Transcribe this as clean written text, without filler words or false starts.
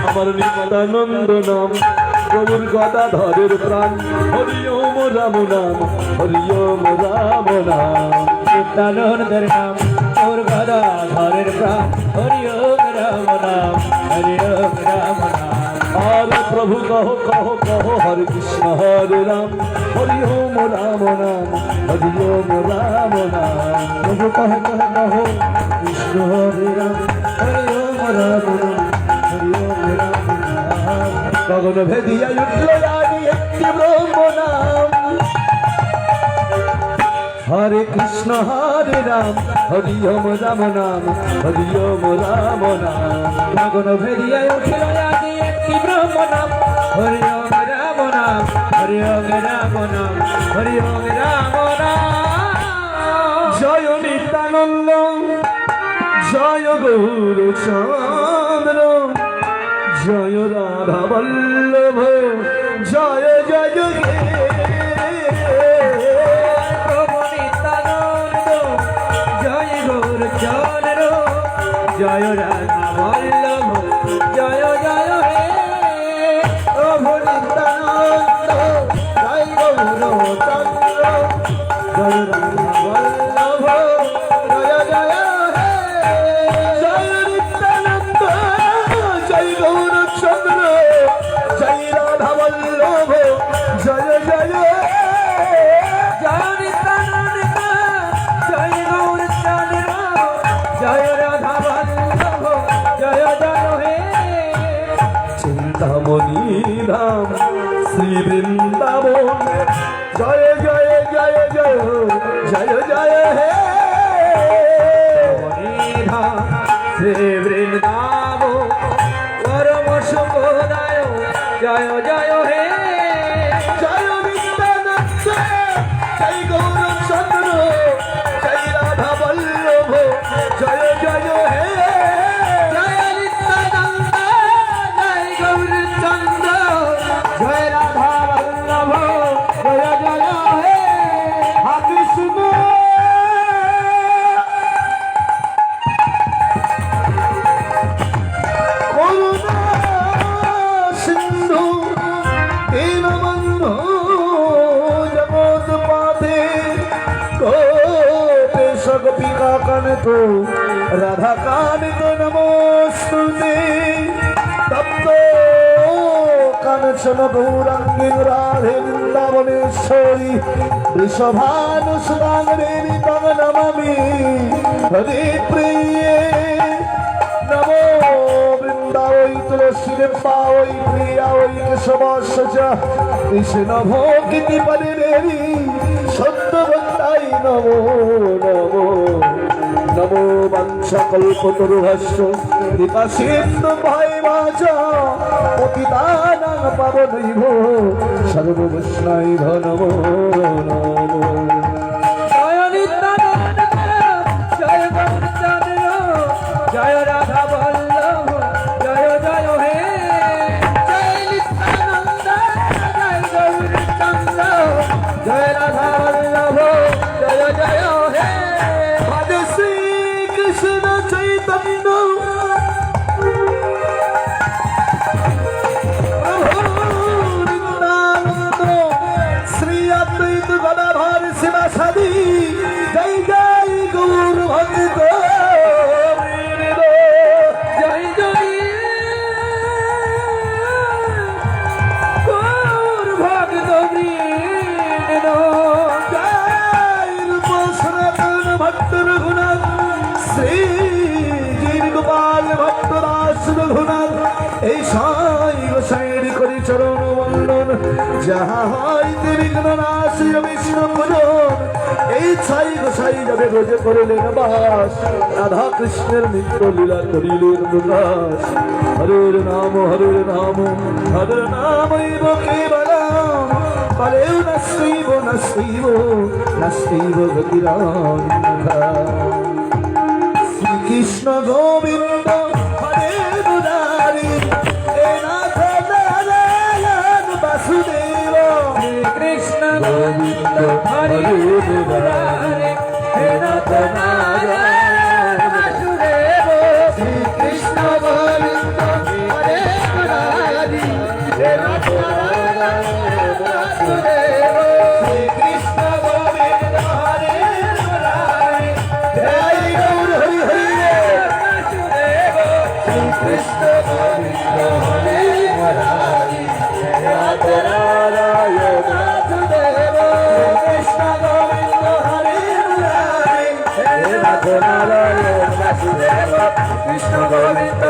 আমার নিত্যানন্দ নাম প্রভুর গদাধরের প্রাণ হরি ওম রাম নাম হরি ওম রাম নাম নিত্যানন্দের নাম ওর গদাধরের প্রাণ হরি ওম রাম নাম হরি ওম রাম নাম আর প্রভু কহ কহ কহ হরে কৃষ্ণ হরে রাম হরি ওম রাম নাম হরি ওম রাম নাম প্রভু কহ কহ কহ কৃষ্ণ হরে রাম হরি ওম রাম নাম হরি ওম রাম নাম গগন ভেদিয়া উঠল রানী একটি ব্রহ্ম নাম হরে কৃষ্ণ হরে রাম হরি ওম রাম নাম হরি ওম রাম নাম গগন ভেদিয়া উঠিল আদি একটি ব্রহ্ম নাম হরি ওম রাম নাম হরি ওম রাম নাম হরি ওম রাম নাম জয় নিত্যানন্দ জয় গৌর চন্দ্র জয় রাধা বল্লভ জয় জয় হে প্রভু নিত্যানন্দ জয় গৌর চন্দ্র জয় রাধা বল্লভ জয় জয় হে প্রভু নিত্যানন্দ জয় গৌর চন্দ্র জয় রাধা বল্লভ জয় জয় হে জয় নিত্যানন্দ জয় গৌর চন্দ্র জয় রাধা বল্লভ জয় জয় জয় নিত্যানন্দ জয় গৌর চন্দ্র জয় রাধা বল্লভ জয় জয় হে চিন্তামণি ধাম শ্রী বৃন্দাবন জয় জয় জয় জয় জয় জয় হে ধাম শ্রী বৃন্দাব পরম সুখদায় জয় জয় হে জয় নিত্যানন্দ জয় গৌর চন্দ্র জয় রাধা বল্লভ জয় জয় হে জয় নিত্যানন্দ জয় গৌর চন্দ্র জয় রাধা বল্লভ জয় জয় হে কৃষ্ণ করুণা সিন্ধু দীনবন্ধু জগৎ পাথে গোপেশ গোপিকা কান্ত রাধা কান্ত নমস্তুতে তপ্ত কাঞ্চন গৌরাঙ্গী রাধে বৃন্দাবনেশ্বরী বৃষভানুসুরাঙ্গী তং নমামি হরি প্রিয়ে নমো বৃন্দাবৈ তুলসী দেবায় প্রিয়ায় কেশবস্য কৃষ্ণ ভোগিতি পরিদেবী সত্যবন্তাই নমো নমো নমো বংশকল্পতরুভস্য কৃপা সিন্ধু ভাইবাচ পতিতানাং পাবনৈভ সর্ববৈষ্ণৈভ নমো নমো জয় নিত্যানন্দ জয় গৌর চন্দ্র জয় রাধা বল্লভ জয় জয় হে জয় নিত্যানন্দ জয় গৌর চন্দ্র জয় রাধা বল্লভ জয় জয় হে ভজ শ্রী কৃষ্ণ চৈতন্য শ্রী অদ্বৈত গদাধর শিবাসাদি জয় জয় গৌর ভক্ত জয় জয় গৌর ভক্ত বৃন্দ জয় রূপ সনাতন ভক্ত রঘুনাথ শ্রী জিন গোপাল ভক্ত দাস রঘুনাথ এই সাই গোসাইর করি চরণ বন্দন যাহা হইতে বিঘ্ন নাশী বিষ্ণু পূজন এই ছাই গোসাই যাবে রোজে করিলেন বাস রাধা কৃষ্ণের নিত্য লীলা করিলেন প্রকাশ হরের নাম হরের নাম হরের নামৈব কেবলম পরেও নস্যৈব নস্যৈব নস্যৈব গতিরান্যথা শ্রীকৃষ্ণ গোবিন্দ হরে মুরারি হে নাথ নারায়ণ বাসুদেব কৃষ্ণ গোবিন্দ হরে হরে মুরারি মুরারে হে নাথ নারায়ণ বাসুদেব শ্রী কৃষ্ণ গোবিন্দ হরে কৃষ্ণ গোবিন্দ হরে মুরারি নাথ নারায়ণ বাসুদেব কৃষ্ণ গোবিন্দ হরে মুরারি নাথ নারায়ণ বাসুদেব কৃষ্ণ গোবিন্দ